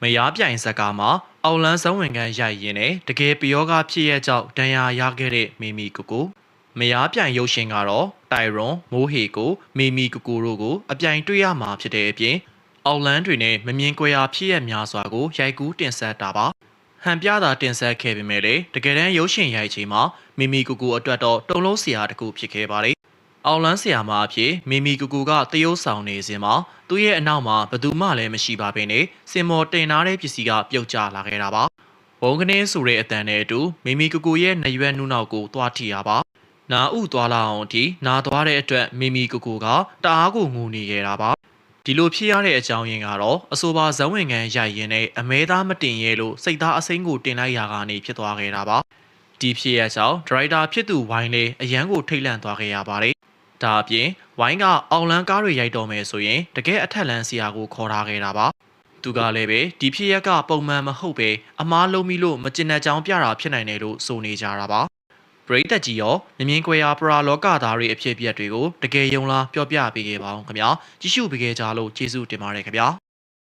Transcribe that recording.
မရားပြိုင်ဇက်ကားမှာအောက်လန်းဇဝင်ကန်ရိုက်ရင်းနဲ့တကယ်ပယောကဖြစ်ရဲ့ကြောင့်ဒဏ်ရာရခဲ့တဲ့မီမီကူကူမရားပြိုင်ရုပ်ရှင်ကတော့တိုင်ရွန်မိုးဟေကိုမီမီကူကူတို့ကိုအပြိုင်တွေ့ရမှာဖြစ်တဲ့အပြင်အောက်လန်းတွေနဲ့မမြင်ကွယ်ရာဖြစ်ရဲ့များစွာကိုရိုက်ကူးတင်ဆက်တာပါဟန်ပြတာတင်ဆက်ခဲ့ပေမဲ့လေတကယ်တမ်းရုပ်ရှင်ရိုက်ချိန်မှာမီမီကူကူအတွက်တော့တုံလုံးစရာတစ်ခုဖြစ်ခဲ့ပါတယ်အောက်လန်းဆရာမအဖြစ်မီမီကူကူကတရုတ်ဆောင်နေစဉ်မှာသူ့ရဲ့အနောက်မှာဘသူမှလည်းမရှိပါဘဲနဲ့စင်မော်တင်ထားတဲ့ပစ္စည်းကပြုတ်ကျလာခဲ့တာပါ။ဘုံကနေဆိုတဲ့အတန်နဲ့အတူမီမီကူကူရဲ့နှရွက်နှူးနောက်ကိုသွားထိရပါ။နာဥသွားလာအောင်အထိနာသွားတဲ့အတွက်မီမီကူကူကတအားကိုငိုနေခဲ့တာပါ။ဒီလိုဖြစ်ရတဲ့အကြောင်းရင်းကတော့အဆိုပါဇဝင်ကန်ရိုက်ရင်နဲ့အမဲသားမတင်ရဲလို့စိတ်သားအစိမ်းကိုတင်လိုက်ရကနေဖြစ်သွားခဲ့တာပါ။ဒီဖြစ်ရကြောင်းဒရိုက်တာဖြစ်သူဝိုင်းလေးအရန်ကိုထိတ်လန့်သွားခဲ့ရပါတယ်။ဒါအပြင်ဝိုင်းကအောင်လန်းကားတွေရိုက်တော်မယ်ဆိုရင်တကယ်အထက်လန်းဆရာကိုခေါ်ထားခဲ့တာပါသူကလည်းပဲဒီဖြစ်ရက်ကပုံမှန်မဟုတ်ပဲအမားလုံးပြီးလို့မကျင်တဲ့ကြောင်းပြတာဖြစ်နိုင်တယ်လို့ဆိုနေကြတာပါပရိသတ်ကြီးရောမြင်ကွယ်ရာပရာလောကသားတွေအဖြစ်အပျက်တွေကိုတကယ်ယုံလားပြောပြပေးခဲ့ပါအောင်ခင်ဗျာကြည့်ရှုပေးခဲ့ကြလို့ကျေးဇူးတင်ပါတယ်ခင်ဗျာ